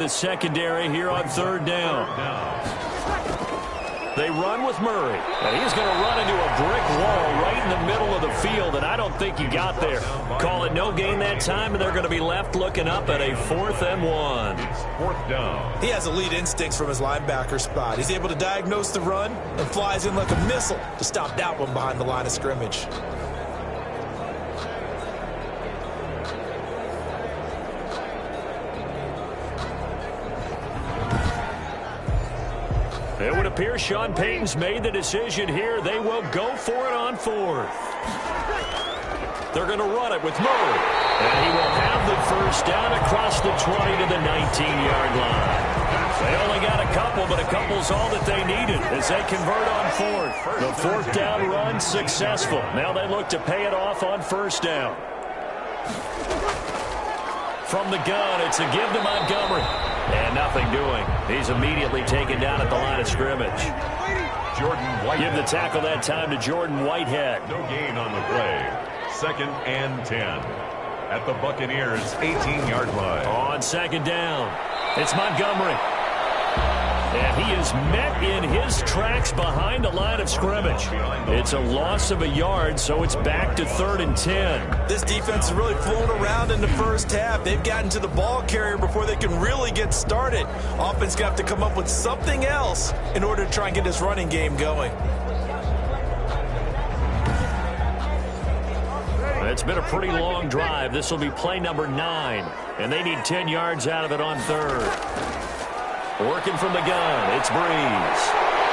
The secondary here on third down. They run with Murray, and he's going to run into a brick wall right in the middle of the field, and I don't think he got there. Call it no gain that time, and they're going to be left looking up at a 4th and 1. Fourth down. He has elite instincts from his linebacker spot. He's able to diagnose the run and flies in like a missile to stop that one behind the line of scrimmage. It would appear Sean Payton's made the decision here. They will go for it on 4th. They're going to run it with Murray. And he will have the first down across the 20 to the 19-yard line. They only got a couple, but a couple's all that they needed as they convert on 4th. The 4th down run successful. Now they look to pay it off on 1st down. From the gun, it's a give to Montgomery. And nothing doing. He's immediately taken down at the line of scrimmage. Jordan Whitehead. Give the tackle that time to Jordan Whitehead. No gain on the play. 2nd and 10. At the Buccaneers' 18-yard line. On 2nd down, it's Montgomery. And he is met in his tracks behind the line of scrimmage. It's a loss of a yard, so it's back to 3rd and 10. This defense is really flown around in the first half. They've gotten to the ball carrier before they can really get started. Offense going to have to come up with something else in order to try and get this running game going. It's been a pretty long drive. This will be play number 9, and they need 10 yards out of it on 3rd. Working from the gun, it's Breeze.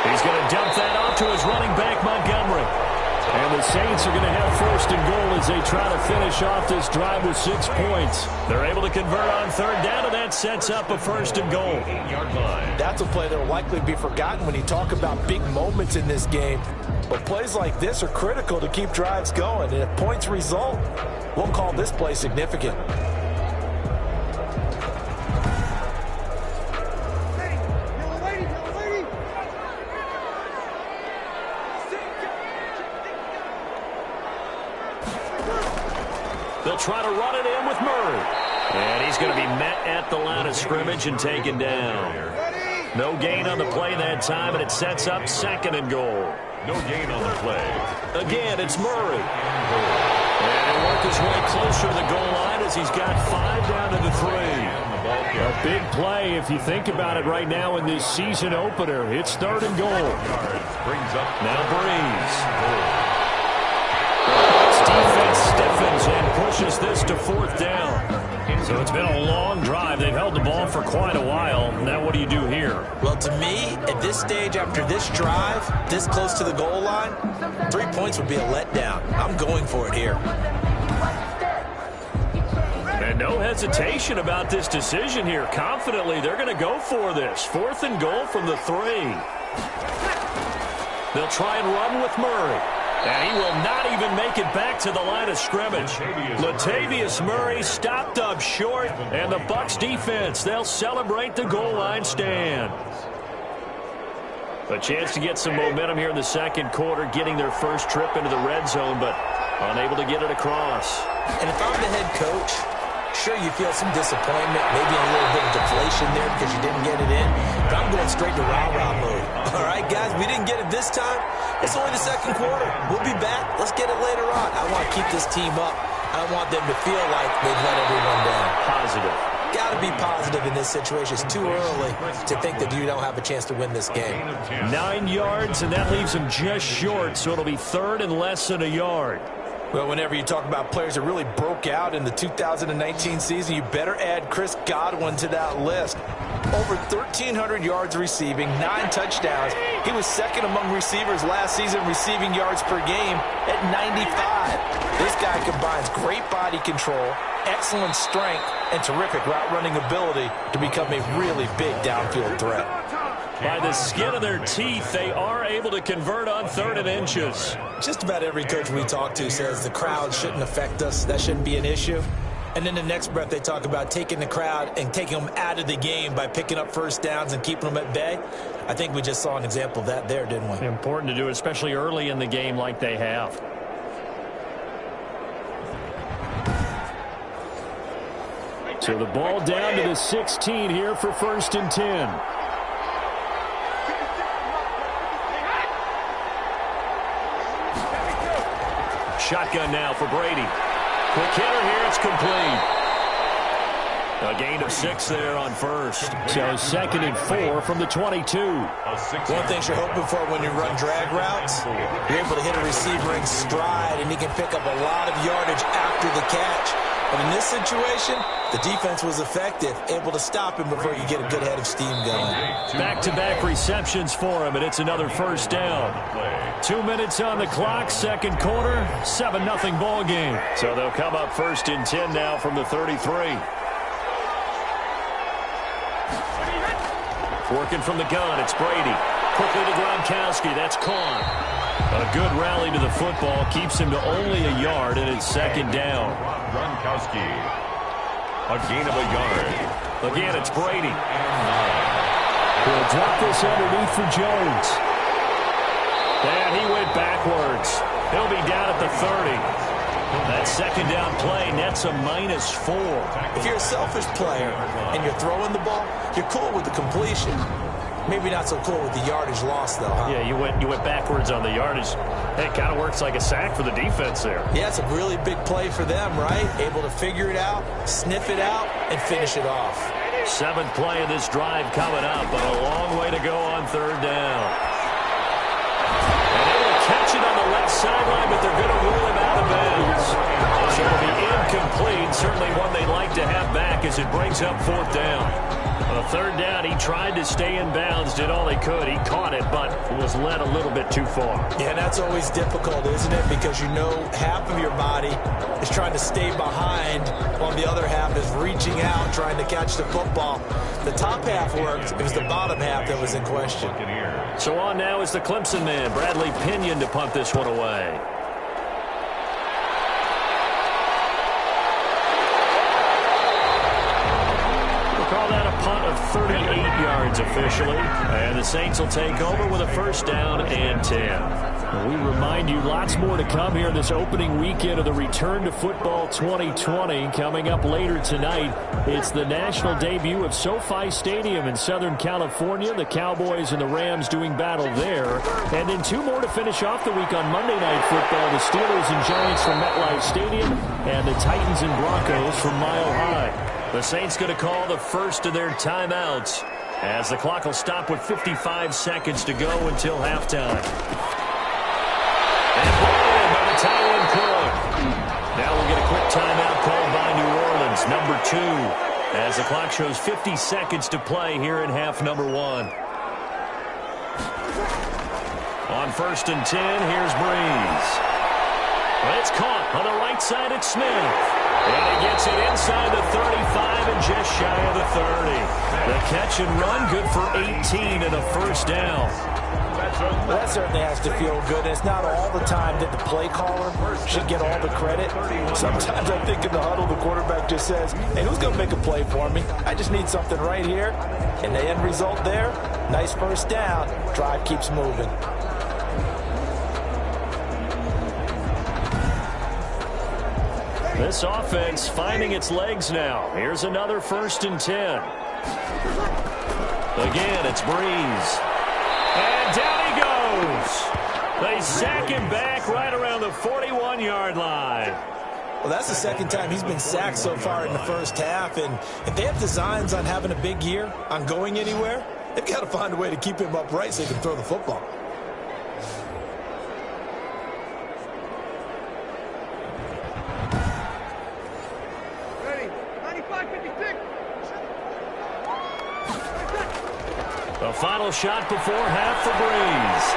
He's going to dump that off to his running back, Montgomery. And the Saints are going to have 1st and goal as they try to finish off this drive with 6 points. They're able to convert on 3rd down, and that sets up a 1st and goal. 8-yard line. That's a play that will likely be forgotten when you talk about big moments in this game. But plays like this are critical to keep drives going. And if points result, we'll call this play significant. They'll try to run it in with Murray. And he's going to be met at the line of scrimmage and taken down. No gain on the play that time, and it sets up 2nd and goal. No gain on the play. Again, it's Murray. And he'll work his way closer to the goal line as he's got 5 down to the 3. A big play if you think about it right now in this season opener. It's 3rd and goal. Brings up now Breeze. Defense stiffens and pushes this to 4th down. So it's been a long drive. They've held the ball for quite a while. Now what do you do here? Well, to me, at this stage after this drive, this close to the goal line, 3 points would be a letdown. I'm going for it here. And no hesitation about this decision here. Confidently, they're going to go for this. 4th and goal from the 3. They'll try and run with Murray. And he will not even make it back to the line of scrimmage. Latavius Murray stopped up short, and the Bucs defense, they'll celebrate the goal line stand. A chance to get some momentum here in the 2nd quarter, getting their first trip into the red zone, but unable to get it across. And if I'm the head coach, sure you feel some disappointment, maybe a little bit of deflation there because you didn't get it in, but I'm going straight to rah-rah mode. All right, guys, we didn't get it this time. It's only the 2nd quarter. We'll be back. Let's get it later on. I want to keep this team up. I don't want them to feel like they've let everyone down. Positive. Got to be positive in this situation. It's too early to think that you don't have a chance to win this game. 9 yards, and that leaves them just short, so it'll be 3rd and less than a yard. Well, whenever you talk about players that really broke out in the 2019 season, you better add Chris Godwin to that list. Over 1,300 yards receiving, 9 touchdowns. He was 2nd among receivers last season receiving yards per game at 95. This guy combines great body control, excellent strength, and terrific route running ability to become a really big downfield threat. By the skin of their teeth, they are able to convert on 3rd and inches. Just about every coach we talk to says the crowd shouldn't affect us. That shouldn't be an issue. And then the next breath, they talk about taking the crowd and taking them out of the game by picking up 1st downs and keeping them at bay. I think we just saw an example of that there, didn't we? Important to do, especially early in the game like they have. So the ball down to the 16 here for 1st and 10. Shotgun now for Brady. Quick hitter here. It's complete. A gain of 6 there on 1st. So 2nd and 4 from the 22. One thing you're hoping for when you run drag routes, you're able to hit a receiver in stride, and he can pick up a lot of yardage after the catch. But in this situation, the defense was effective, able to stop him before you get a good head of steam going. Back-to-back receptions for him, and it's another 1st down. 2 minutes on the clock, 2nd quarter, 7-0 ball game. So they'll come up 1st and 10 now from the 33. Working from the gun, it's Brady. Quickly to Gronkowski, that's caught. A good rally to the football, keeps him to only a yard, and it's 2nd down. Gronkowski, a gain of a yard. Again, it's Brady. He'll drop this underneath for Jones. And he went backwards. He'll be down at the 30. That 2nd down play nets a -4. If you're a selfish player and you're throwing the ball, you're cool with the completion. Maybe not so cool with the yardage loss, though, huh? Yeah, you went backwards on the yardage. It kind of works like a sack for the defense there. Yeah, it's a really big play for them, right? Able to figure it out, sniff it out, and finish it off. 7th play of this drive coming up, but a long way to go on 3rd down. And they will catch it on the left sideline, but they're going to rule him out of bounds. So it'll be incomplete. Certainly one they'd like to have back as it brings up 4th down. On 3rd down, he tried to stay in bounds, did all he could. He caught it, but was led a little bit too far. Yeah, and that's always difficult, isn't it? Because you know half of your body is trying to stay behind, while the other half is reaching out, trying to catch the football. The top half worked. It was the bottom half that was in question. So on now is the Clemson man, Bradley Pinion, to punt this one away. Call that a punt of 38 yards officially. And the Saints will take over with a 1st down and 10. We remind you lots more to come here this opening weekend of the Return to Football 2020. Coming up later tonight, it's the national debut of SoFi Stadium in Southern California. The Cowboys and the Rams doing battle there. And then 2 more to finish off the week on Monday Night Football. The Steelers and Giants from MetLife Stadium and the Titans and Broncos from Mile High. The Saints going to call the first of their timeouts as the clock will stop with 55 seconds to go until halftime. And ball in by the tight end Cook. Now we'll get a quick timeout called by New Orleans, number 2, as the clock shows 50 seconds to play here in half number 1. On 1st and 10, here's Breeze. Well, it's caught on the right side at Smith. And he gets it inside the 35 and just shy of the 30. The catch and run good for 18 and a 1st down. Well, that certainly has to feel good. And it's not all the time that the play caller should get all the credit. Sometimes I think in the huddle, the quarterback just says, hey, who's going to make a play for me? I just need something right here. And the end result there, nice 1st down. Drive keeps moving. This offense finding its legs now. Here's another 1st and 10. Again, it's Breeze. And down he goes. They sack him back right around the 41-yard line. Well, that's the 2nd time he's been sacked so far in the 1st half. And if they have designs on having a big year, on going anywhere, they've got to find a way to keep him upright so he can throw the football. The final shot before half for Breeze.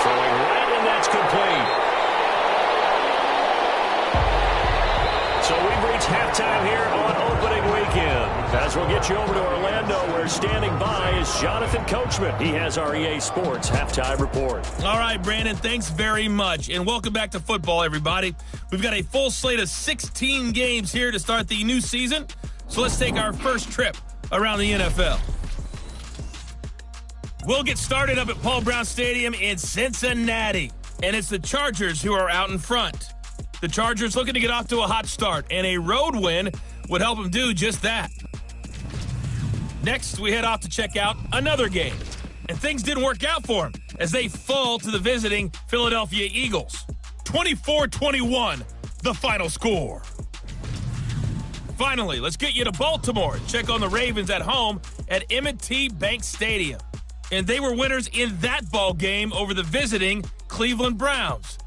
Throwing right, and that's complete. So we've reached halftime here on opening weekend. As we'll get you over to Orlando, where standing by is Jonathan Coachman. He has our EA Sports halftime report. All right, Brandon, thanks very much. And welcome back to football, everybody. We've got a full slate of 16 games here to start the new season. So let's take our first trip around the NFL. We'll get started up at Paul Brown Stadium in Cincinnati. And it's the Chargers who are out in front. The Chargers looking to get off to a hot start. And a road win would help him do just that. Next, we head off to check out another game. And things didn't work out for him as they fall to the visiting Philadelphia Eagles. 24-21, the final score. Finally, let's get you to Baltimore and check on the Ravens at home at M&T Bank Stadium. And they were winners in that ball game over the visiting Cleveland Browns.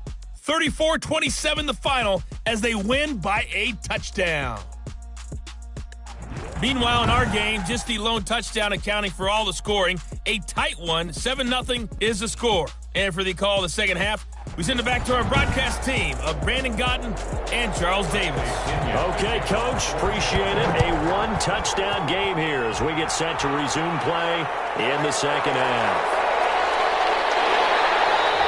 34-27 the final as they win by a touchdown. Meanwhile, in our game, just the lone touchdown accounting for all the scoring. A tight one, 7-0 is the score. And for the call of the second half, we send it back to our broadcast team of Brandon Godden and Charles Davis. Okay, Coach, appreciate it. A one-touchdown game here as we get set to resume play in the second half.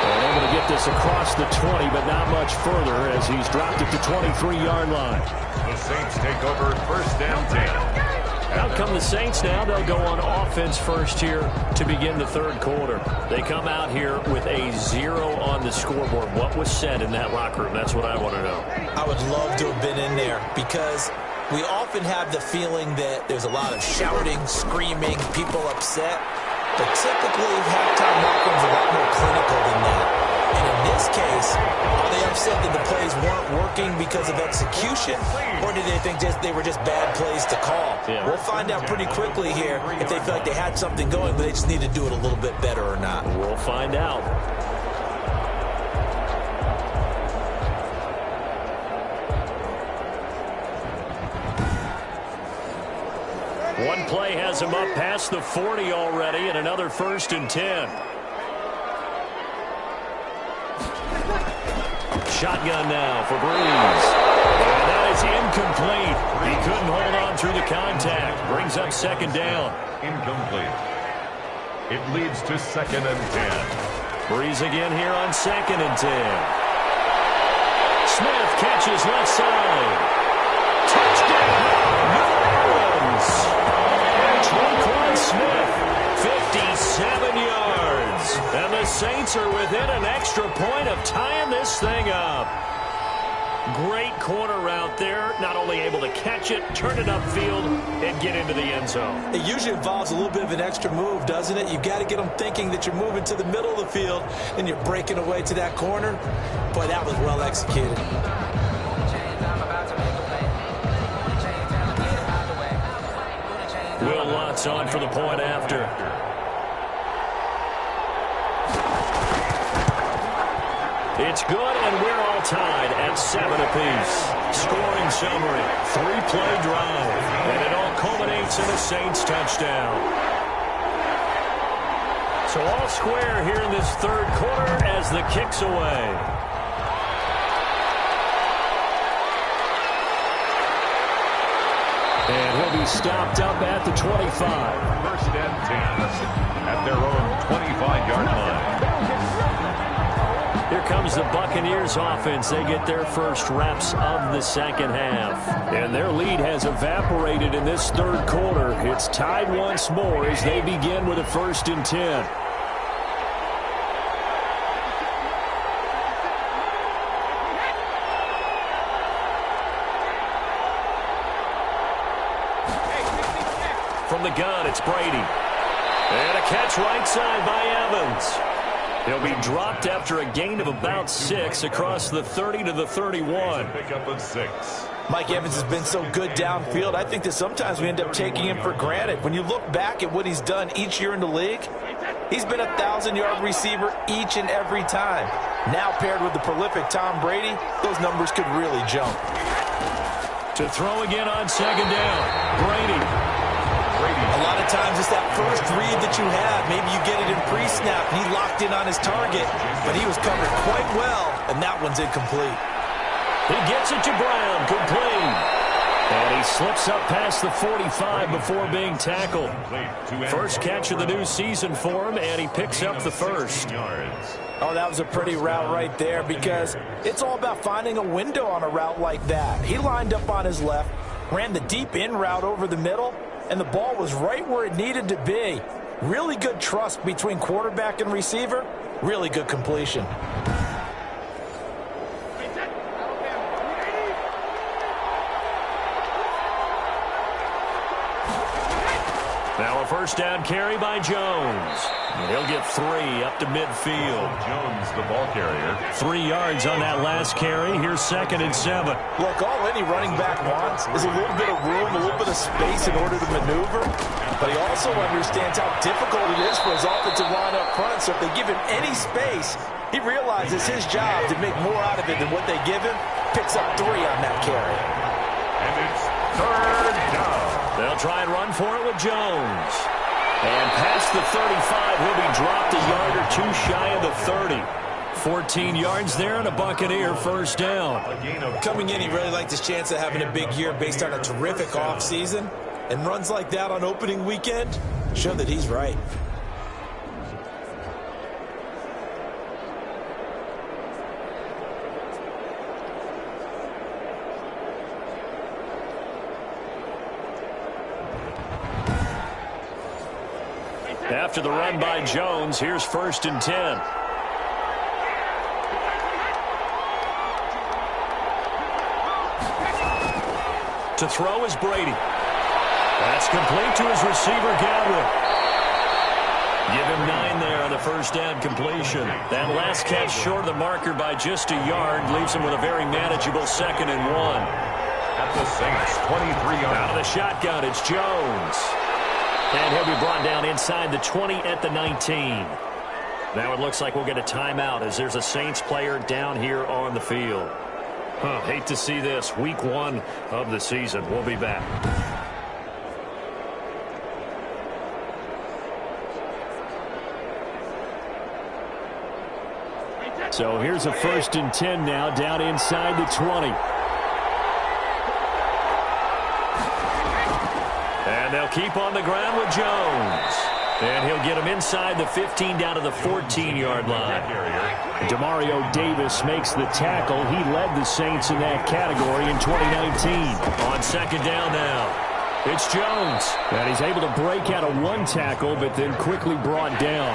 And able to get this across the 20, but not much further as he's dropped it to 23-yard line. The Saints take over first and 10. Out come the Saints now. They'll go on offense first here to begin the third quarter. They come out here with a 0 on the scoreboard. What was said in that locker room? That's what I want to know. I would love to have been in there because we often have the feeling that there's a lot of shouting, screaming, people upset. But typically, halftime locker rooms are a lot more clinical than that. And in this case, are they upset that the plays weren't working because of execution, or did they think they were just bad plays to call? Yeah. We'll find out pretty quickly here if they feel like they had something going, but they just need to do it a little bit better or not. We'll find out. One play has him up past the 40 already, and another 1st and 10. Shotgun now for Breeze. And that is incomplete. He couldn't hold on through the contact. Brings up 2nd down. Incomplete. It leads to 2nd and 10. Breeze again here on 2nd and 10. Smith catches left side. Touchdown, New Orleans. Traquan Smith, 57 yards. And the Saints are within an extra point of tying this thing up. Great corner route there. Not only able to catch it, turn it upfield, and get into the end zone. It usually involves a little bit of an extra move, doesn't it? You've got to get them thinking that you're moving to the middle of the field and you're breaking away to that corner. Boy, that was well executed. Will Lutz on for the point after. It's good, and we're all tied at 7 apiece. Scoring summary, 3-play drive, and it all culminates in a Saints touchdown. So all square here in this third quarter as the kick's away. And he'll be stopped up at the 25. 1st and 10 at their own 25-yard line. Here comes the Buccaneers offense. They get their first reps of the second half. And their lead has evaporated in this third quarter. It's tied once more as they begin with a 1st and 10. From the gun, it's Brady. And a catch right side by Evans. He'll be dropped after a gain of about 6 across the 30 to the 31. Pick up a 6. Mike Evans has been so good downfield. I think that sometimes we end up taking him for granted. When you look back at what he's done each year in the league, he's been a 1,000-yard receiver each and every time. Now paired with the prolific Tom Brady, those numbers could really jump. To throw again on 2nd down, Brady. A lot of times it's that first read that you have. Maybe you get it in pre-snap, and he locked in on his target, but he was covered quite well, and that one's incomplete. He gets it to Brown, complete. And he slips up past the 45 before being tackled. First catch of the new season for him, and he picks up the first. Oh, that was a pretty route right there because it's all about finding a window on a route like that. He lined up on his left, ran the deep in route over the middle, and the ball was right where it needed to be. Really good trust between quarterback and receiver. Really good completion. first down carry by Jones. And he'll get 3 up to midfield. Jones, the ball carrier. 3 yards on that last carry. Here's 2nd and 7. Look, all any running back wants is a little bit of room, a little bit of space in order to maneuver. But he also understands how difficult it is for his offensive line up front. So if they give him any space, he realizes his job to make more out of it than what they give him. Picks up 3 on that carry. And it's 3rd down. They'll try and run for it with Jones. And past the 35, he'll be dropped a yard or 2 shy of the 30. 14 yards there and a Buccaneer first down. Coming in, he really liked his chance of having a big year based on a terrific offseason. And runs like that on opening weekend show that he's right. After the run by Jones, here's 1st and 10. To throw is Brady. That's complete to his receiver, Godwin. Give him 9 there on the first down completion. That last catch short of the marker by just a yard leaves him with a very manageable 2nd and 1. At the Saints, 23 yards. Out of the shotgun, it's Jones. And he'll be brought down inside the 20 at the 19. Now it looks like we'll get a timeout as there's a Saints player down here on the field. Hate to see this. Week 1 of the season. We'll be back. So here's a 1st and 10 now down inside the 20. And they'll keep on the ground with Jones. And he'll get him inside the 15 down to the 14-yard line. Demario Davis makes the tackle. He led the Saints in that category in 2019. On 2nd down now. It's Jones. And he's able to break out of 1 tackle, but then quickly brought down.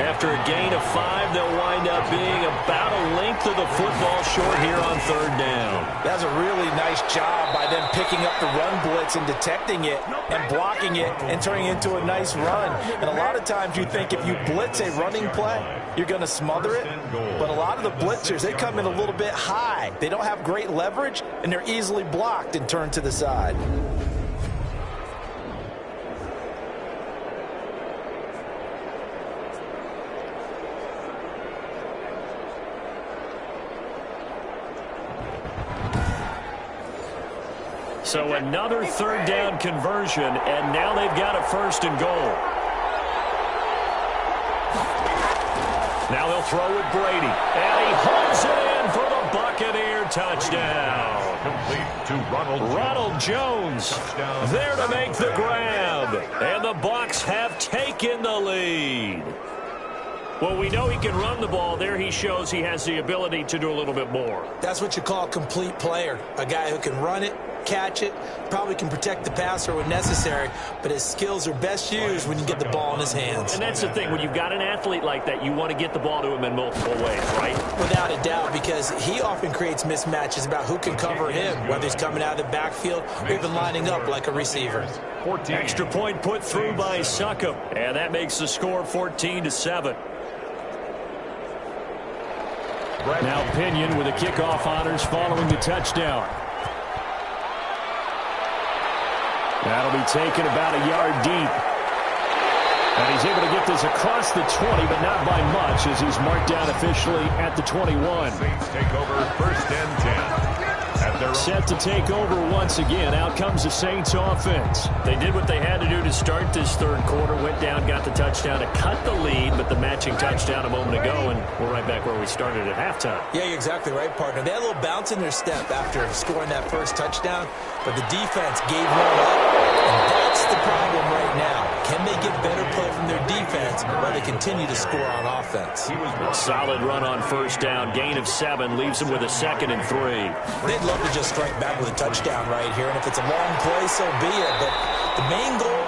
After a gain of 5, they'll wind up being about a length of the football short here on 3rd down. That's a really nice job by them picking up the run blitz and detecting it and blocking it and turning it into a nice run. And a lot of times you think if you blitz a running play, you're going to smother it. But a lot of the blitzers, they come in a little bit high. They don't have great leverage, and they're easily blocked and turned to the side. So another 3rd down conversion, and now they've got a 1st and goal. Now they'll throw with Brady, and he holds it in for the Buccaneer touchdown. Complete to Ronald Jones there to make the grab, and the Bucs have taken the lead. Well, we know he can run the ball. There he shows he has the ability to do a little bit more. That's what you call a complete player, a guy who can run it, catch it, probably can protect the passer when necessary, but his skills are best used when you get the ball in his hands. And that's the thing. When you've got an athlete like that, you want to get the ball to him in multiple ways, right? Without a doubt, because he often creates mismatches about who can cover him, whether he's coming out of the backfield or even lining up like a receiver. 14. Extra point put through by Succop, and that makes the score 14-7. Now Pinion with the kickoff honors following the touchdown. That'll be taken about a yard deep. And he's able to get this across the 20, but not by much as he's marked down officially at the 21. Saints take over 1st and 10. Set to take over once again. Out comes the Saints offense. They did what they had to do to start this 3rd quarter. Went down, got the touchdown to cut the lead, but the matching touchdown a moment ago, and we're right back where we started at halftime. Yeah, you're exactly right, partner. They had a little bounce in their step after scoring that first touchdown, but the defense gave one up, and that's the problem right now. Can they get better play from their defense while they continue to score on offense? Solid run on 1st down. Gain of 7 leaves them with a 2nd and 3. They'd love to just strike back with a touchdown right here, and if it's a long play, so be it. But the main goal,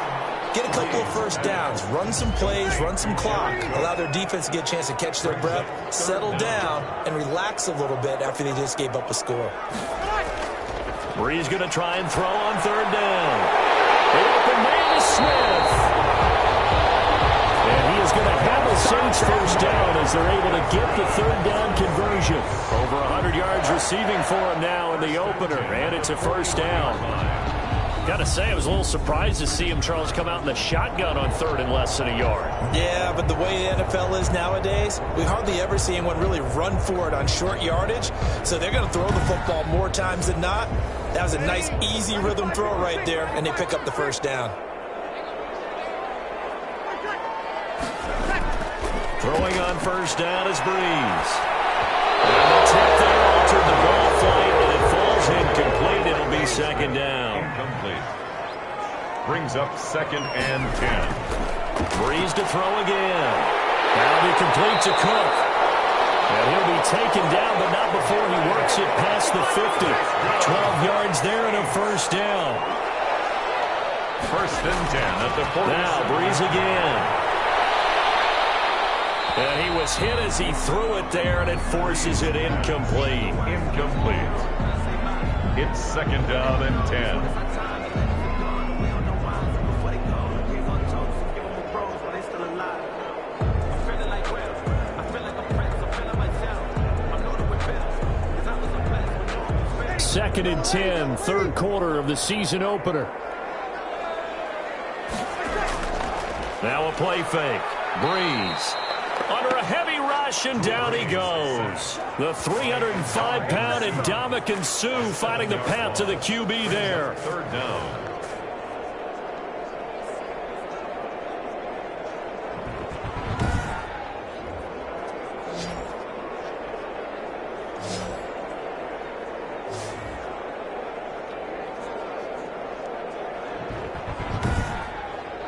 get a couple of 1st downs, run some plays, run some clock, allow their defense to get a chance to catch their breath, settle down, and relax a little bit after they just gave up a score. Bree's going to try and throw on 3rd down. The open man is Smith. as they're able to get the third down conversion. Over 100 yards receiving for him now in the opener, and it's a first down. Got to say, I was a little surprised to see him, Charles, come out in the shotgun on third and less than a yard. Yeah, but the way the NFL is nowadays, we hardly ever see anyone really run for it on short yardage. So they're going to throw the football more times than not. That was a nice, easy rhythm throw right there, and they pick up the first down. Throwing on first down is Breeze. And the tip there altered the ball flight, and it falls incomplete. It'll be second down. Incomplete. Brings up second and 10. Breeze to throw again. Now be complete to Cook. And he'll be taken down, but not before he works it past the 50. 12 yards there and a first down. First and 10 at the 40. Now Breeze again. And he was hit as he threw it there, and it forces it incomplete. Incomplete. It's second down and 10. Second and 10, third quarter of the season opener. Now a play fake. Breeze. Under a heavy rush, and down he goes. The 305-pound Ndamukong Suh finding the path to the QB there. Third down.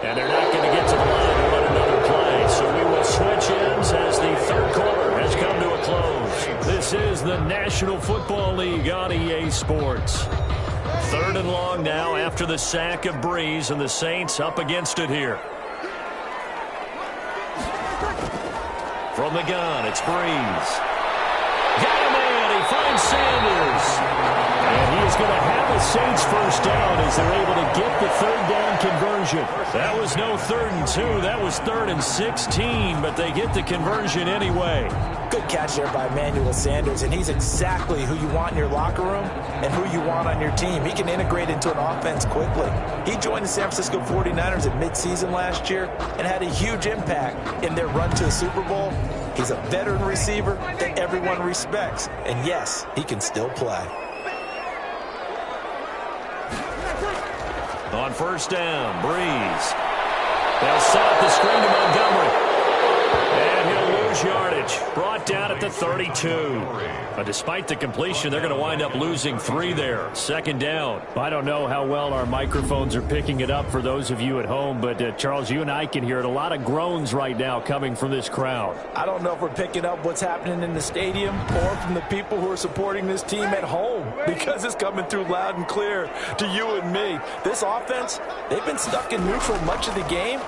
And they're not going to get to the line to run another play, so we will switch ends as the third quarter has come to a close. This is the National Football League on EA Sports. Third and long now after the sack of Breeze, and the Saints up against it here. From the gun, it's Breeze. Got a man, he finds Sanders. And he is going to have the Saints first down as they're able to get the third down conversion. That was no 3rd and 2. That was 3rd and 16, but they get the conversion anyway. Good catch there by Emmanuel Sanders, and he's exactly who you want in your locker room and who you want on your team. He can integrate into an offense quickly. He joined the San Francisco 49ers at midseason last year and had a huge impact in their run to a Super Bowl. He's a veteran receiver that everyone respects, and yes, he can still play. On first down, Breeze. They'll set up the screen to Montgomery. And he'll lose yardage. Brought down at the 32. But despite the completion, they're going to wind up losing 3 there. Second down. I don't know how well our microphones are picking it up for those of you at home, but Charles, you and I can hear it. A lot of groans right now coming from this crowd. I don't know if we're picking up what's happening in the stadium or from the people who are supporting this team at home, because it's coming through loud and clear to you and me. This offense, they've been stuck in neutral much of the game.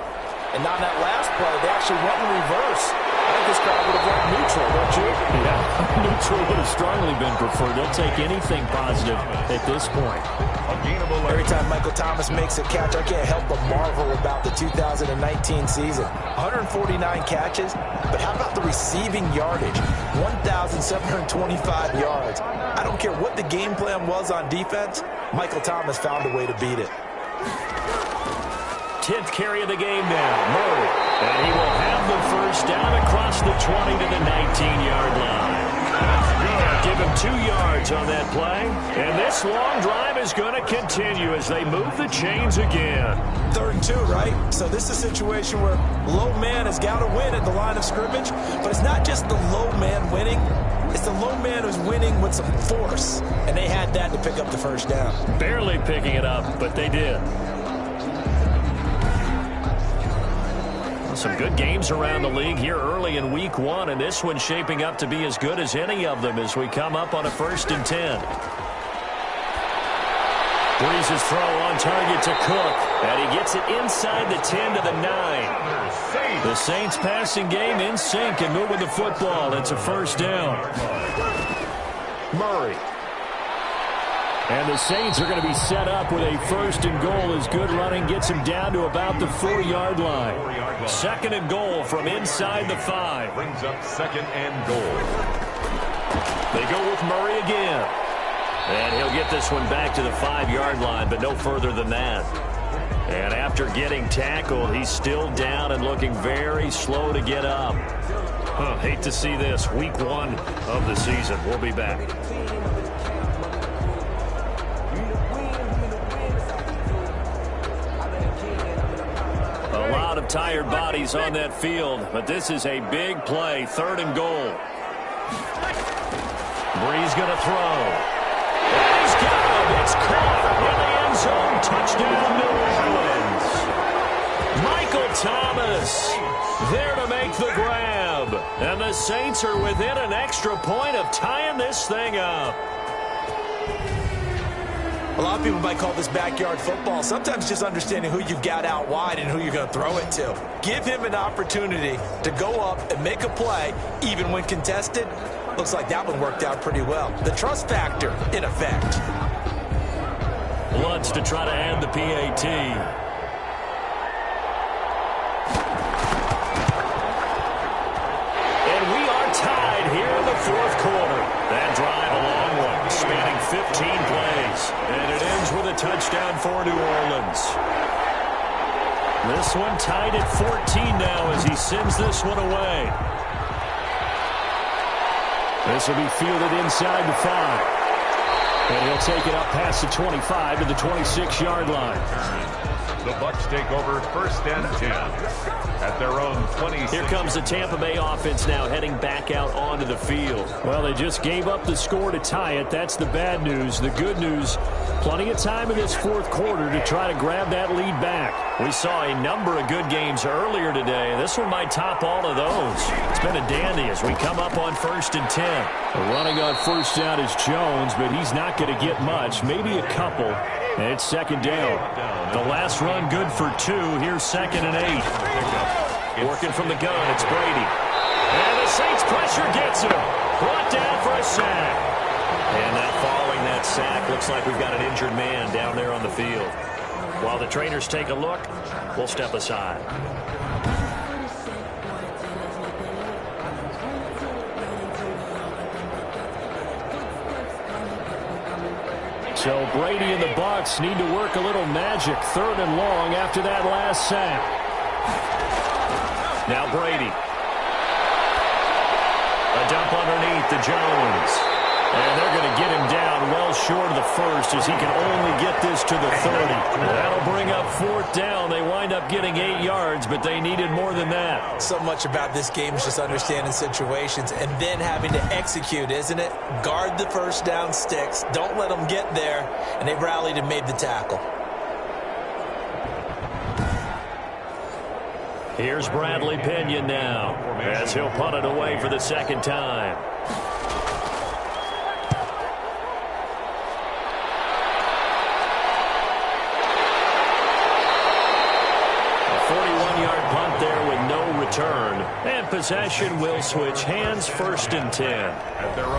And on that last play, they actually went in reverse. I think this crowd would have went neutral, don't you? Yeah, neutral would have strongly been preferred. They'll take anything positive at this point. Every time Michael Thomas makes a catch, I can't help but marvel about the 2019 season. 149 catches, but how about the receiving yardage? 1,725 yards. I don't care what the game plan was on defense, Michael Thomas found a way to beat it. 10th carry of the game now, Murray. And he will have the first down across the 20 to the 19-yard line. Give him 2 yards on that play. And this long drive is going to continue as they move the chains again. 3rd and 2, right? So this is a situation where low man has got to win at the line of scrimmage. But it's not just the low man winning. It's the low man who's winning with some force. And they had that to pick up the first down. Barely picking it up, but they did. Some good games around the league here early in week 1, and this one's shaping up to be as good as any of them as we come up on a 1st and 10. Breeze's throw on target to Cook, and he gets it inside the 10 to the 9. The Saints passing game in sync and moving the football. It's a first down. Murray. And the Saints are going to be set up with a 1st and goal as good running gets them down to about the 4-yard line. 2nd and goal from inside the 5. Brings up 2nd and goal. They go with Murray again. And he'll get this one back to the 5-yard line, but no further than that. And after getting tackled, he's still down and looking very slow to get up. Hate to see this. Week 1 of the season. We'll be back. A lot of tired bodies on that field, but this is a big play. 3rd and goal. Bree's going to throw. And he's got him. It's caught in the end zone. Touchdown, New Orleans. Michael Thomas there to make the grab. And the Saints are within an extra point of tying this thing up. A lot of people might call this backyard football. Sometimes just understanding who you've got out wide and who you're going to throw it to. Give him an opportunity to go up and make a play, even when contested. Looks like that one worked out pretty well. The trust factor, in effect. Lutz to try to add the PAT. And we are tied here in the 4th quarter. That drive, a long one, spanning 15 plays. And it ends with a touchdown for New Orleans. This one tied at 14 now as he sends this one away. This will be fielded inside the 5. And he'll take it up past the 25 to the 26-yard line. The Bucs take over 1st and 10 at their own 26. Here comes the Tampa Bay offense now heading back out onto the field. Well, they just gave up the score to tie it. That's the bad news. The good news, plenty of time in this 4th quarter to try to grab that lead back. We saw a number of good games earlier today. This one might top all of those. It's been a dandy as we come up on 1st and 10. The running on 1st down is Jones, but he's not going to get much, maybe a couple. And it's 2nd down. The last run good for 2. Here's 2nd and 8. Working from the gun, it's Brady. And the Saints pressure gets him. Brought down for a sack. And now following that sack, looks like we've got an injured man down there on the field. While the trainers take a look, we'll step aside. So Brady and the Bucs need to work a little magic. 3rd and long after that last sack. Now Brady. A dump underneath to Jones. And they're going to get him down well short of the 1st as he can only get this to the 30. That'll bring up 4th down. They wind up getting 8 yards, but they needed more than that. So much about this game is just understanding situations and then having to execute, isn't it? Guard the 1st down sticks. Don't let them get there. And they rallied and made the tackle. Here's Bradley Pinion now as he'll punt it away for the 2nd time. Punt there with no return. And possession will switch hands. 1st and 10.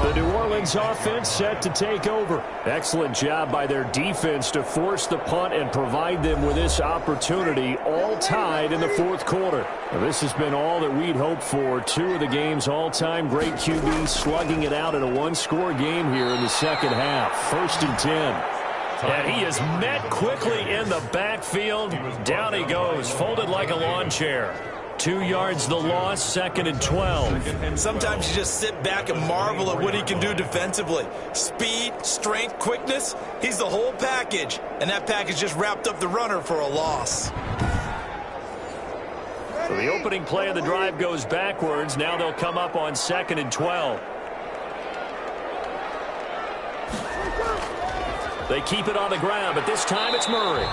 The New Orleans offense set to take over. Excellent job by their defense to force the punt and provide them with this opportunity, all tied in the 4th quarter. Now, this has been all that we'd hoped for. 2 of the game's all-time great QBs slugging it out in a 1-score game here in the 2nd half. 1st and 10. And he is met quickly in the backfield. Down he goes, folded like a lawn chair. 2 yards the loss, 2nd and 12. And sometimes you just sit back and marvel at what he can do defensively. Speed, strength, quickness, he's the whole package. And that package just wrapped up the runner for a loss. So the opening play of the drive goes backwards. Now they'll come up on 2nd and 12. They keep it on the ground, but this time it's Murray.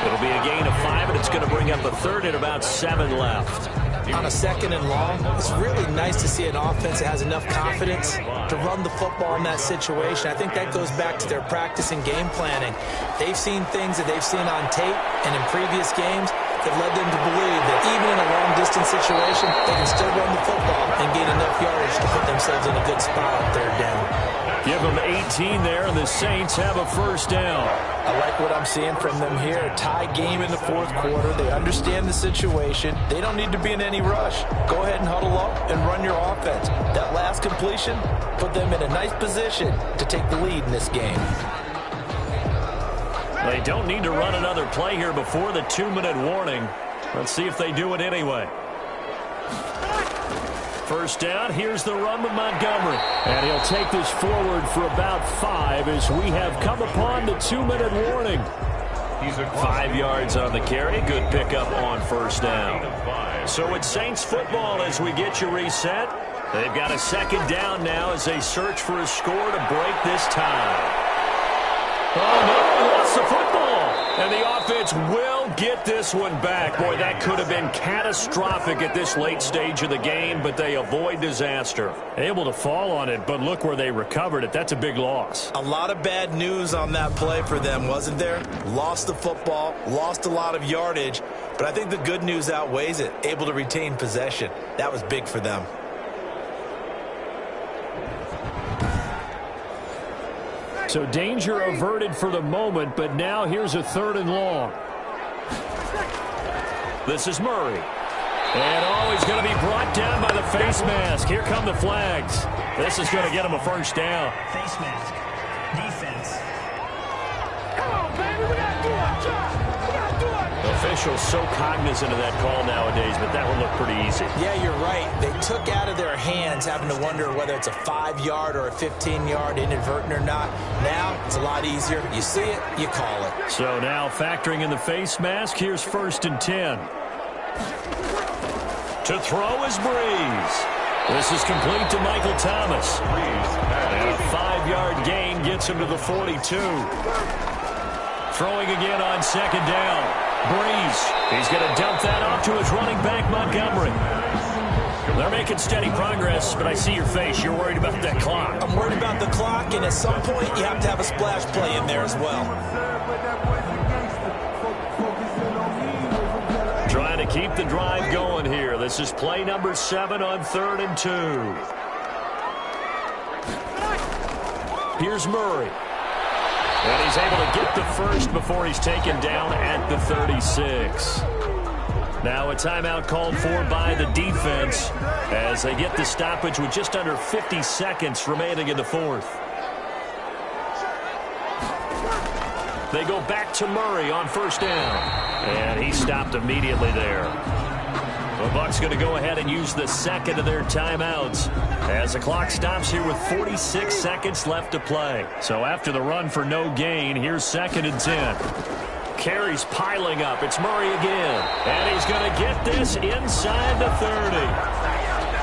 It'll be a gain of 5, and it's going to bring up a 3rd and about 7 left. On a 2nd and long, it's really nice to see an offense that has enough confidence to run the football in that situation. I think that goes back to their practice and game planning. They've seen things that they've seen on tape and in previous games that led them to believe that even in a long-distance situation, they can still run the football and gain enough yardage to put themselves in a good spot on 3rd down. Give them 18 there, and the Saints have a first down. I like what I'm seeing from them here. Tie game in the fourth quarter. They understand the situation. They don't need to be in any rush. Go ahead and huddle up and run your offense. That last completion put them in a nice position to take the lead in this game. They don't need to run another play here before the 2-minute warning. Let's see if they do it anyway. First down, here's the run with Montgomery. And he'll take this forward for about 5 as we have come upon the 2-minute warning. 5 yards on the carry. Good pickup on first down. So it's Saints football as we get you reset. They've got a second down now as they search for a score to break this tie. Oh, no, he lost the football. And the offense will get this one back. Boy, that could have been catastrophic at this late stage of the game, but they avoid disaster. Able to fall on it, but look where they recovered it. That's a big loss. A lot of bad news on that play for them, wasn't there? Lost the football, lost a lot of yardage, but I think the good news outweighs it. Able to retain possession. That was big for them. So danger averted for the moment, but now here's a 3rd and long. This is Murray. And he's going to be brought down by the face mask. Here come the flags. This is going to get him a first down. Face mask. Defense. Come on, baby. We got to do our job. We got to do our job. Officials so cognizant of that call nowadays, but that one looked pretty easy. Yeah, you're right. They took out of their hands having to wonder whether it's a 5-yard or a 15-yard inadvertent or not. Now, it's a lot easier. You see it, you call it. So now factoring in the face mask, here's 1st and 10. To throw is Breeze. This is complete to Michael Thomas. And a 5-yard gain gets him to the 42. Throwing again on second down. Breeze. He's going to dump that off to his running back, Montgomery. They're making steady progress, but I see your face. You're worried about that clock. I'm worried about the clock, and at some point, you have to have a splash play in there as well. Trying to keep the drive going here. This is play number 7 on 3rd and 2. Here's Murray. And he's able to get the first before he's taken down at the 36. Now a timeout called for by the defense as they get the stoppage with just under 50 seconds remaining in the fourth. They go back to Murray on first down. And he stopped immediately there. The Bucs going to go ahead and use the second of their timeouts as the clock stops here with 46 seconds left to play. So after the run for no gain, here's 2nd and 10. Carries piling up. It's Murray again. And he's going to get this inside the 30.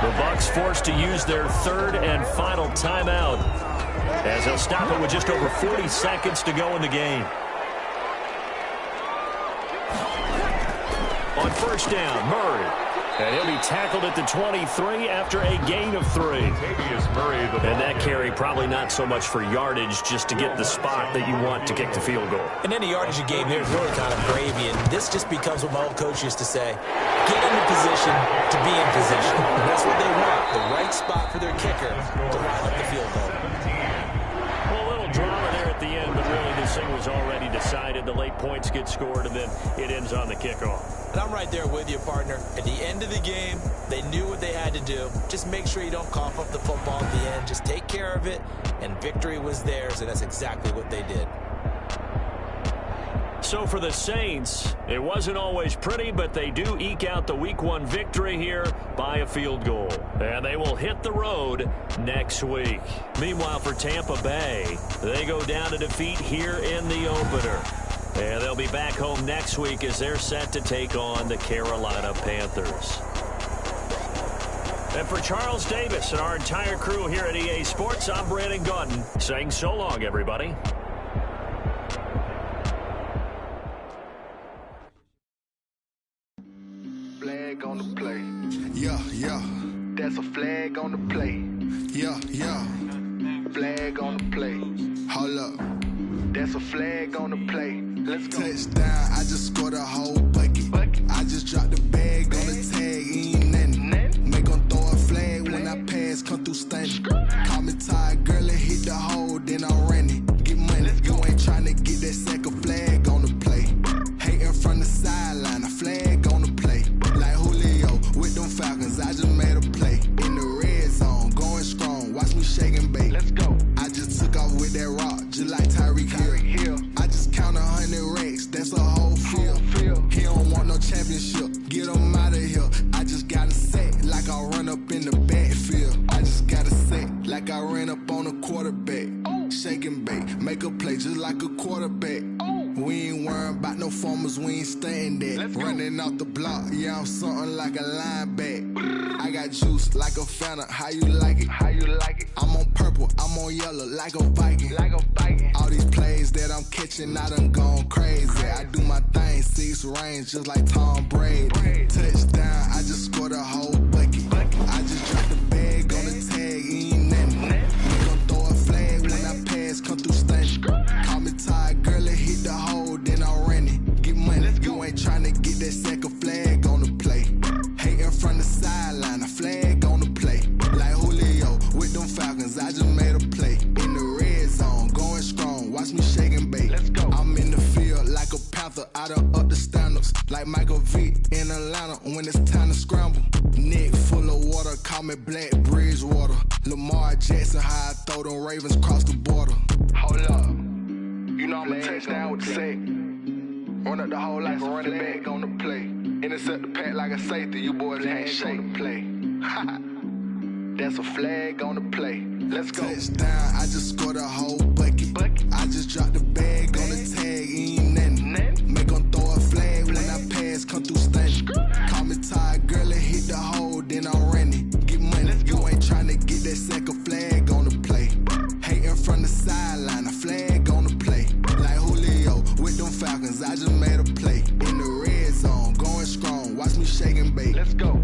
The Bucs forced to use their 3rd and final timeout as they'll stop it with just over 40 seconds to go in the game. On first down, Murray. And he'll be tackled at the 23 after a gain of 3. And that carry probably not so much for yardage, just to get the spot that you want to kick the field goal. In any yardage you gave there is really kind of gravy, and this just becomes what my old coach used to say, get into position to be in position. And that's what they want, the right spot for their kicker to line up the field goal. Well, a little drama there at the end, but really this thing was already decided. The late points get scored, and then it ends on the kickoff. And I'm right there with you, partner. At the end of the game, they knew what they had to do. Just make sure you don't cough up the football at the end. Just take care of it, and victory was theirs, and that's exactly what they did. So for the Saints, it wasn't always pretty, but they do eke out the Week 1 victory here by a field goal. And they will hit the road next week. Meanwhile, for Tampa Bay, they go down to defeat here in the opener. And they'll be back home next week as they're set to take on the Carolina Panthers. And for Charles Davis and our entire crew here at EA Sports, I'm Brandon Gauton saying so long, everybody. Flag on the play. Yeah, yeah. That's a flag on the play. Yeah, yeah. Flag on the play. Hold up. That's a flag on the play. Let's go. Touchdown, I just scored a whole bucket. I just dropped the bag on the tag, ain't nothing. Make 'em throw a flag when I pass, come through stunning. Call me tired, girl, and hit the hole. get them out of here. I just gotta say, like I run up in the backfield. I just gotta say, like I ran up on a quarterback. Shake and bake, make a play just like a quarterback. We ain't worrying about no formers, we ain't staying there. Running off the block, yeah, I'm something like a linebacker. I got juice like a Fanta, how you like it? How you like it? I'm on purple, I'm on yellow like a Viking. Like a Viking. All these plays that I'm catching, I done gone crazy. I do my thing, 6 range just like Tom Brady. Touchdown, I just scored a whole bucket. I just dropped the bag on the tag, ain't nothing. We gon' throw a flag when I pass, come through stunning. Call me tired, girl, it hit the hole, then I ran it. Get money, you ain't tryna get that second flag on the play. Hating from the sideline, a flag on the play. Like Julio with them Falcons, I just made a play. In the red zone, going strong, watch me shake and bake. I'm in the field like a Panther, I done up the standards. Like Michael Vick in Atlanta when it's time to scramble. Neck full of water, call me Black Bridgewater. Lamar Jackson, how I throw them Ravens cross the border. Hold up, you know I'm a touchdown with the sack. Run up the hole like a running back on the play. Intercept the pack like a safety, you boys can't shake the play. That's a flag on the play. Let's go. Touchdown, I just scored a whole bucket. I just dropped the bag on the tag, ain't nothing. Make them throw a flag when I pass, come through stunning. Call me tired, girl, it hit the hole, then I ran it. Get money, you ain't tryna get that second flag on the play. Hating from the sideline, a flag on the play. Like Julio with them Falcons, I just made a play. In the red zone, going strong, watch me shake and bake. Let's go.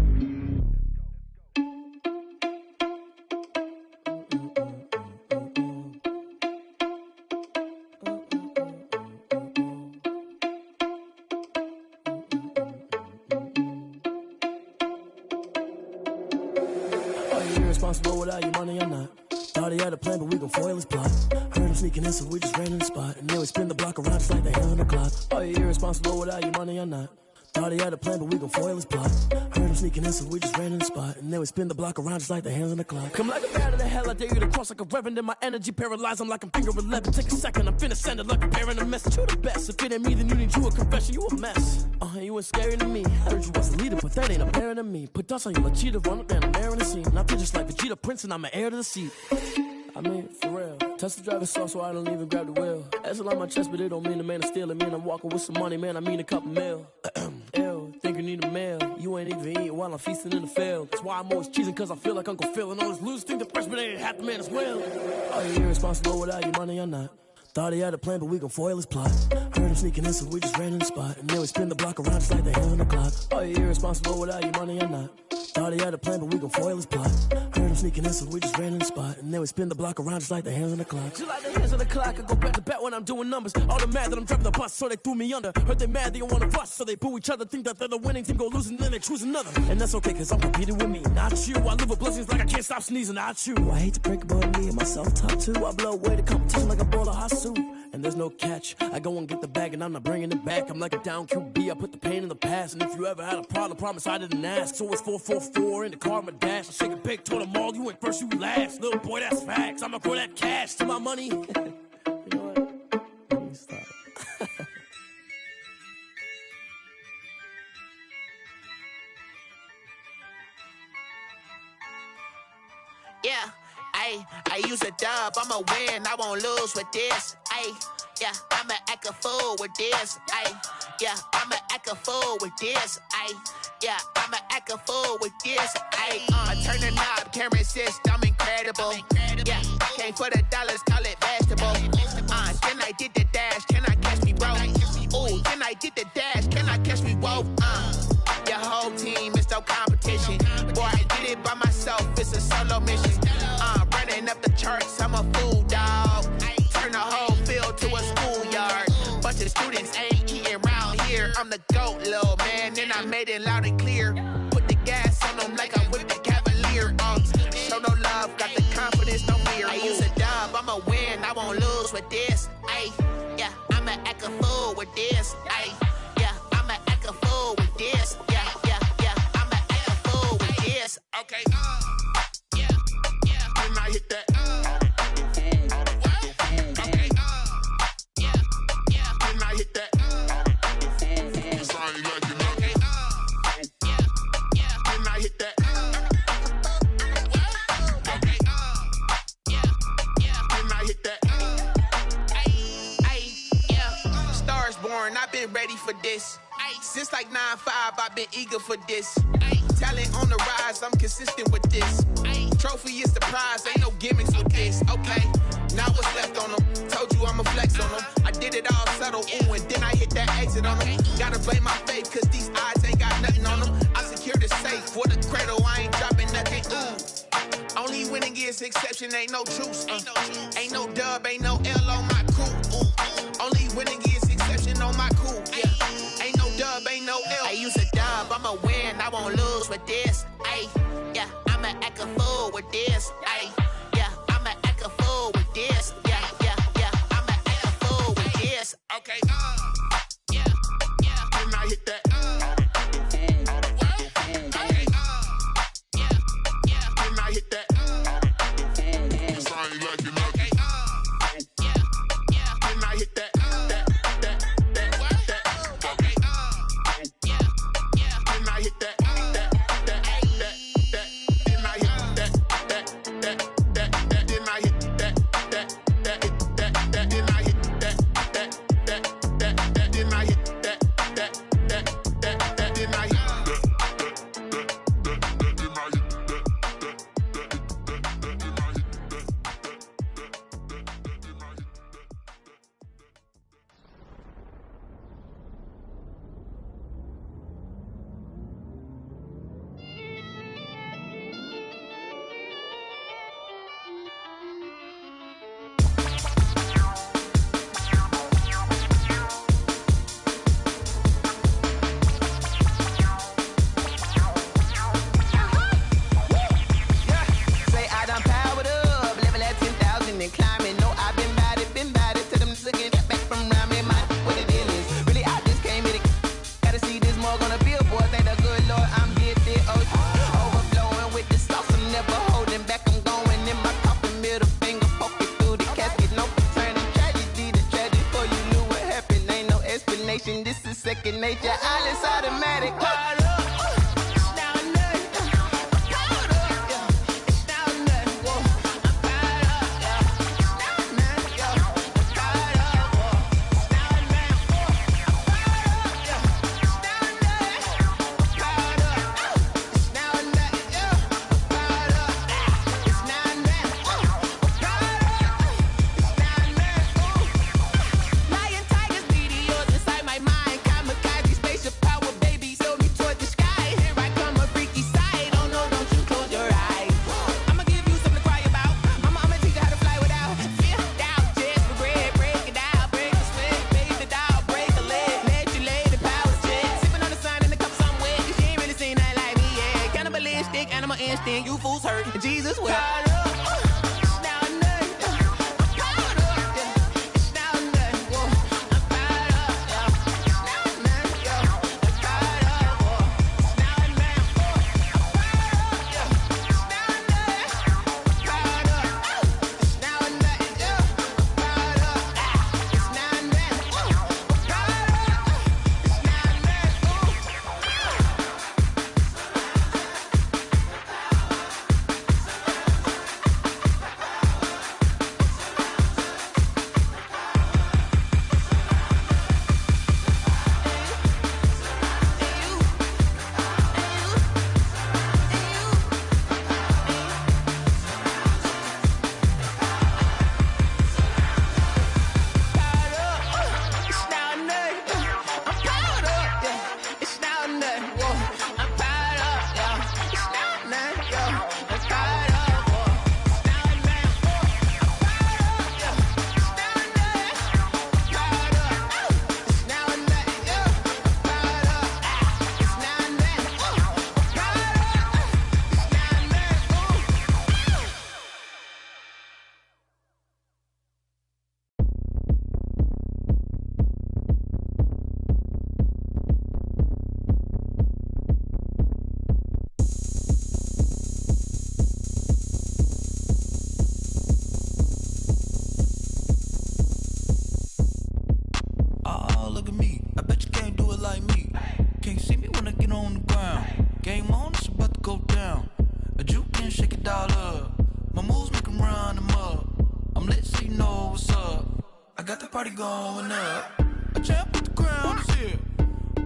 Irresponsible without your money or not. Thought he had a plan, but we gon' foil his plot. Heard him sneaking in, so we just ran in the spot. And then we spin the block around just like the hand on the clock. Are you irresponsible without your money or not? Thought he had a plan, but we gon' foil his plot. Heard him sneaking in, so we just ran in the spot. And then we spin the block around just like the hands on the clock. Come like a bat of the hell, I dare you to cross like a reverend. In my energy paralyzed, I'm like I'm finger 11. Take a second, I'm finna send it like a bear in a message. You the best, if it ain't me, then you need you a confession. You a mess, you ain't scary to me. Heard you was the leader, but that ain't apparent to me. Put dust on you like cheetah, run up down the air in the scene. Now I just like Vegeta Prince, and I'm an heir to the seat. I mean, for real. Touch the driver's soft, so I don't even grab the wheel. That's on my chest, but it don't mean the man is stealing. Mean I'm walking with some money, man, I mean a couple mil. Ew, think you need a meal. You ain't even eating while I'm feasting in the field. That's why I'm always cheesing, cause I feel like Uncle Phil. And all this losers think the freshman ain't half the man as well. Are you irresponsible without your money or not? Thought he had a plan, but we gon' foil his plot. Heard him sneaking in, so we just ran in the spot. And then we spin the block around just like the hand on the clock. Are you irresponsible without your money or not? Thought he had a plan, but we gon' foil his plot. Heard him sneaking in, so we just ran in the spot. And then we spin the block around just like the hands on the clock. Just like the hands on the clock, I go back to back when I'm doing numbers. All the mad that I'm driving the bus, so they threw me under. Heard they mad, they don't wanna bust, so they boo each other. Think that they're the winning team, go losing, then they choose another. And that's okay, cause I'm competing with me, not you. I live with blessings like I can't stop sneezing, not you. I hate to break about me and my self-talk too. I blow away the competition like a bowl of hot soup. And there's no catch, I go and get the bag and I'm not bringing it back. I'm like a down QB, I put the pain in the past. And if you ever had a problem, promise I didn't ask. So it's 444 in the car, my dash. I shake a big, told them all, you went first, you last. Little boy, that's facts, I'ma throw that cash to my money. You know what? Let me stop. Yeah, I use a dub, I'ma win, I won't lose with this. Yeah, I'ma act a fool with this. Yeah, I'ma act a fool with this. Yeah, I'ma act a fool with this. I turn the knob, camera assist, I'm incredible. Yeah, came for the dollars, call it vegetable. Then I did the dash, can I catch me, bro? Ooh, then I did the dash, can I catch me, whoa? Your whole team is no competition. Boy, I did it by myself, it's a solo mission. Running up the charts, I'm a fool, dog. Turn the whole field to a schoolyard. Bunch of students ain't eating round here. I'm the GOAT, little man, and I made it loud and clear. Put the gas on them like I'm with the Cavalier. Show no love, got the confidence, no fear. I use a dub, I'ma win, I won't lose with this. Yeah, I'ma act a fool with this. Yeah, I'ma act a fool with this. Yeah, I'ma act a fool with this. Okay, yeah, when I hit that. ready for this. Since like 9-5, I've been eager for this. Talent on the rise, I'm consistent with this. Trophy is the prize, ain't no gimmicks with this. Okay, now what's left on them? Told you I'ma flex on them. I did it all subtle, ooh, and then I hit that exit on them. Gotta blame my faith, cause these odds ain't got nothing on them. I secured the safe for the cradle, I ain't dropping nothing, ooh. Only winning is exception, ain't no truce. Ain't no dub, ain't no L on my crew. Only winning is exception on my crew. Yeah. Ain't no dub, ain't no L. I use a dub, I'ma win, I won't lose with this. Ay, yeah, I'ma act a fool with this. Ay, yeah, I'ma act a fool with this. Yeah, yeah, yeah, I'ma act a fool with this. Okay, yeah, yeah. Then I hit that. Okay, yeah, yeah. Then I hit that. This is second nature, all is automatic. You fools hurt, Jesus will. party going up. I champ, but the crown is here.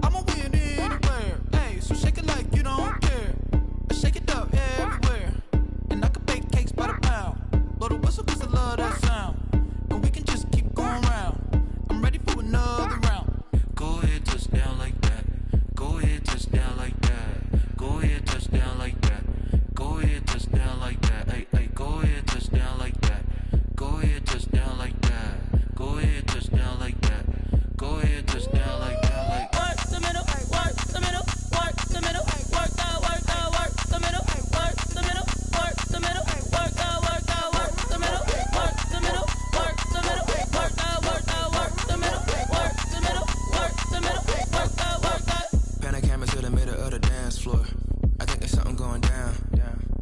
I'ma win anywhere. Hey, so shake it like you don't care. I shake it up everywhere. And I can bake cakes by the pound. Blow the whistle cause I love that sound. And we can just keep going round. I'm ready for another round. Go ahead, touchdown like that. Go ahead, touchdown like that. Go ahead, touchdown like that. Go ahead, touchdown like that. Hey, hey, go ahead, touchdown like that. Go ahead, touchdown like that. Go ahead, touchdown like that. Go ahead, touchdown like that. Like work the middle, work the middle, work the middle, work out, work out, work the middle, work the middle, work the middle, work out, work out, work the middle, work the middle, work the middle, work out, work out, work the middle, work the middle, work the middle, work out, work out. Pan the camera to the middle of the dance floor. I think there's something going down.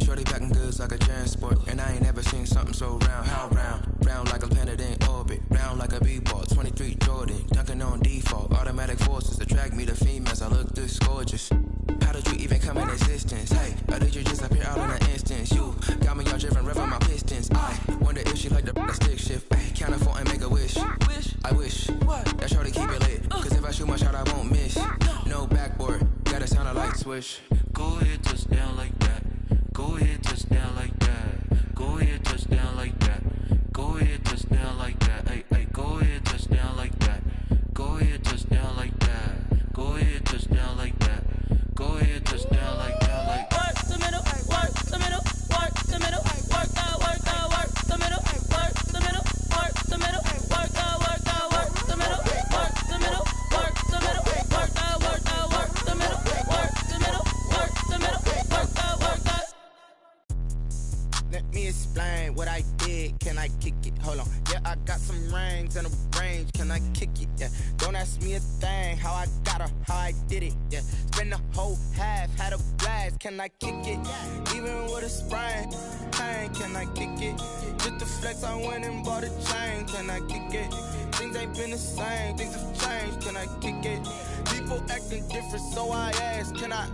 Shorty packing goods like a transport, and I ain't never seen something so round. How round? Round like a planet in orbit, round like a b-ball. 23 Jordan, dunking on default. Automatic forces attract me to females. I look this gorgeous. How did you even come in existence? Hey, or did you just appear out in an instance? You got me all driven, revving my pistons. I wonder if she like the stick shift. Ay, count a 4 and make a wish. I wish that shorty keep it lit, cause if I shoot my shot, I won't miss. No backboard, gotta sound a light switch. go ahead, touchdown like that. Go ahead, touchdown like that. Go ahead, touchdown like that. Go ahead, touchdown like that. Hey, hey, go ahead, touchdown like that. Go ahead, touchdown like that. Go ahead, touchdown like that. Go ahead, touchdown like that. Like work the middle, work the middle, work the middle, work out, work out, work the middle, work the middle, work the middle, work out, work out, work the middle, work the middle, work the middle, work out, work out, work the middle, work the middle, work the middle, work out, work out. Let me explain what I did. Can I kick it? Hold on. Yeah, I got some rings and a range. Can I kick it? Yeah. Don't ask me a thing. How I got her, how I did it. Yeah. Spend the whole half, had a blast. Can I kick it? Even with a sprain, pain. Can I kick it? Just to flex, I went and bought a chain. Can I kick it? Things ain't been the same. Things have changed. Can I kick it? People acting different, so I ask. Can I?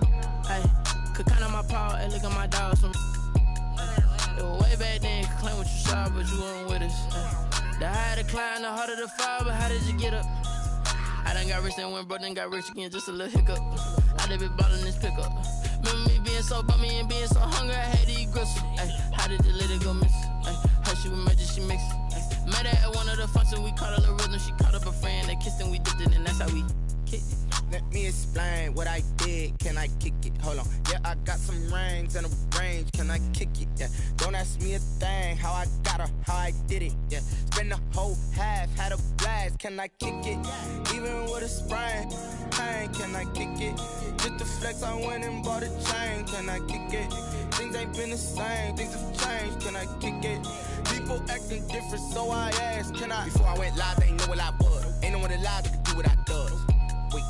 Hey, could count on my power and look at my dogs from. It was way back then, could claim what you saw, but you weren't with us. The higher the climb, the harder the fall, but how did you get up? I done got rich and went broke, then got rich again, just a little hiccup. I done been ballin' this pickup. Remember me being so bummy and being so hungry, I had to eat gristle. Ay, how did you let it go miss? Ay, her she was magic, she mixed. Met her at one of the functions, we caught a little rhythm, she caught up a friend, they kissed and we dipped it, and that's how we kicked it. Let me explain what I did. Can I kick it? Hold on. Yeah, I got some rings and a range. Can I kick it? Yeah. Don't ask me a thing. How I got her, how I did it. Yeah. Spend the whole half, had a blast. Can I kick it? Even with a sprain, pain. Can I kick it? Just to flex, I went and bought a chain. Can I kick it? Things ain't been the same. Things have changed. Can I kick it? People acting different, so I asked. Can I? Before I went live, they ain't know what I was. Ain't no one alive that could do what I does. Wait.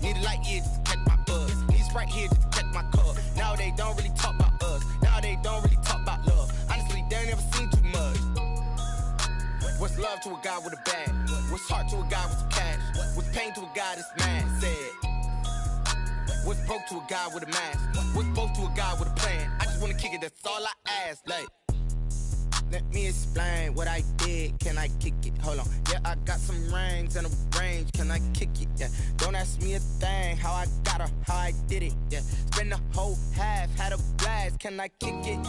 Need a light here just to catch my buzz. Need Sprite here just to catch my cup. Now they don't really talk about us. Now they don't really talk about love. Honestly, they ain't never seen too much. What's love to a guy with a bag? What's heart to a guy with some cash? What's pain to a guy that's mad? Said. What's broke to a guy with a mask? What's broke to a guy with a plan? I just wanna kick it, that's all I ask. Like, let me explain what I did. Can I kick it? Hold on. Yeah, I got some rings and a range. Can I kick it? Yeah. Don't ask me a thing. How I got her, how I did it. Yeah. Spend the whole half, had a blast. Can I kick it?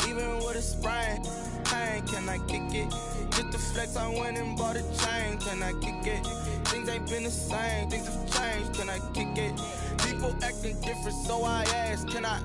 Even with a sprain, pain. Can I kick it? Just to flex, I went and bought a chain. Can I kick it? Things ain't been the same. Things have changed. Can I kick it? People acting different, so I ask. Can I?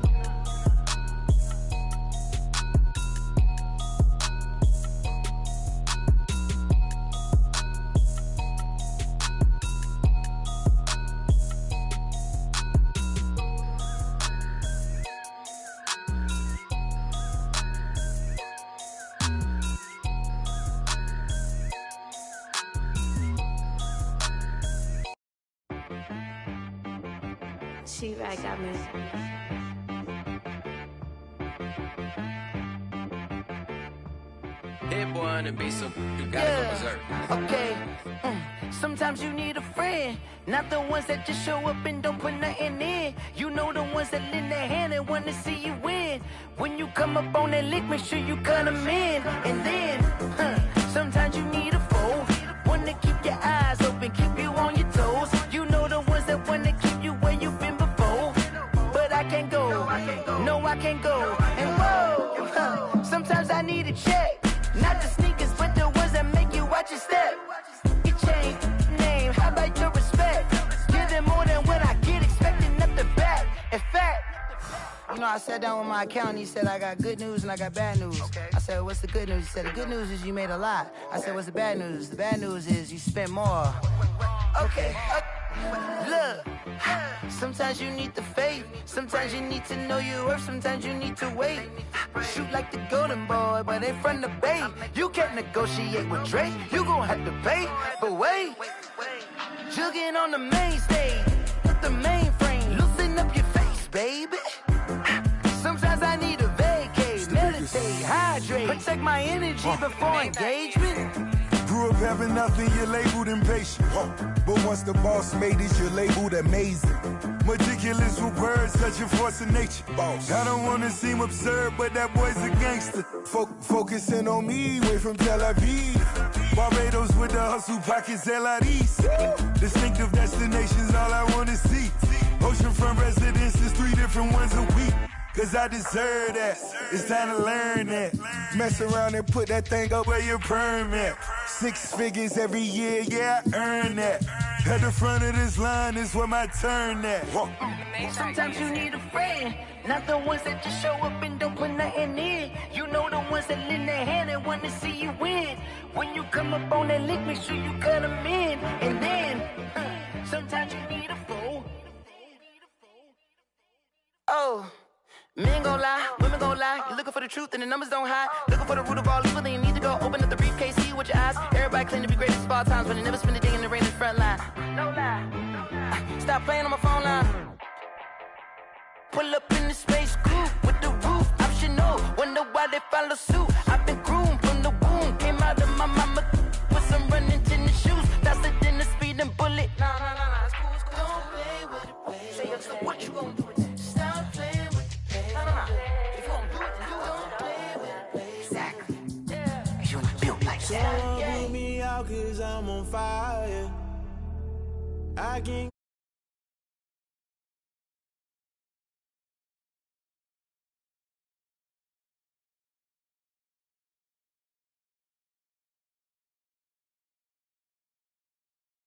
She-Rag got me. Hit boy on the beat, so you gotta go berserk. Okay. Sometimes you need a friend, not the ones that just show up and don't put nothing in. You know the ones that lend their hand and wanna see you win. When you come up on that lick, make sure you cut them in. And then, sometimes you need a foe, one to keep your eyes open, keep can't go. No, I can't go. And whoa, sometimes I need a check. Not the sneakers, but the ones that make you watch your step. Your chain, name, how about your respect? Give them more than what I get, expecting up the back. In fact, you know, I sat down with my accountant. He said, I got good news and I got bad news. Okay. I said, what's the good news? He said, the good news is you made a lot. I said, what's the bad news? The bad news is you spent more. Okay. Look, sometimes you need the faith. Sometimes you need to know your worth. Sometimes you need to wait. Shoot like the golden boy, but ain't from the bay. You can't negotiate with Drake. You gon' have to pay. But wait, jugging on the main stage with the mainframe. Loosen up your face, baby. Sometimes I need a vacate, meditate, hydrate, protect my energy before engagement. Grew up having nothing, you're labeled impatient. But once the boss made it, you're labeled amazing. Meticulous with words, such a force of nature. I don't wanna seem absurd, but that boy's a gangster. Focusing on me, way from Tel Aviv. Barbados with the hustle pockets, LIDs. Distinctive destinations, all I wanna see. Oceanfront residences, 3 different ones a week. Cause I deserve that, it's time to learn that. Mess around and put that thing up where your permit. 6 figures every year, yeah, I earn that. At the front of this line is where my turn at. Sometimes you need a friend, not the ones that just show up and don't put nothing in. You know the ones that lend their hand and want to see you win. When you come up on that lick, make sure you cut them in. And then, sometimes you need a fool. Oh. Men gon' lie, women gon' lie. You're looking for the truth and the numbers don't hide. Looking for the root of all evil, then you need to go open up the briefcase, see with your eyes. Everybody claim to be greatest of all times, but they never spend a day in the rain in the front line. No lie. Stop playing on my phone line. Pull up in the space coupe with the roof optional. Wonder why they follow suit. I've been groomed from the womb. Came out of my mama with some running tennis shoes. Faster than the speeding bullet. Nah, it's cool, it's cool. Don't play with it, play. Say up, so what you gon' do? Stop playing. Someone put me out 'cause I'm on fire. I can't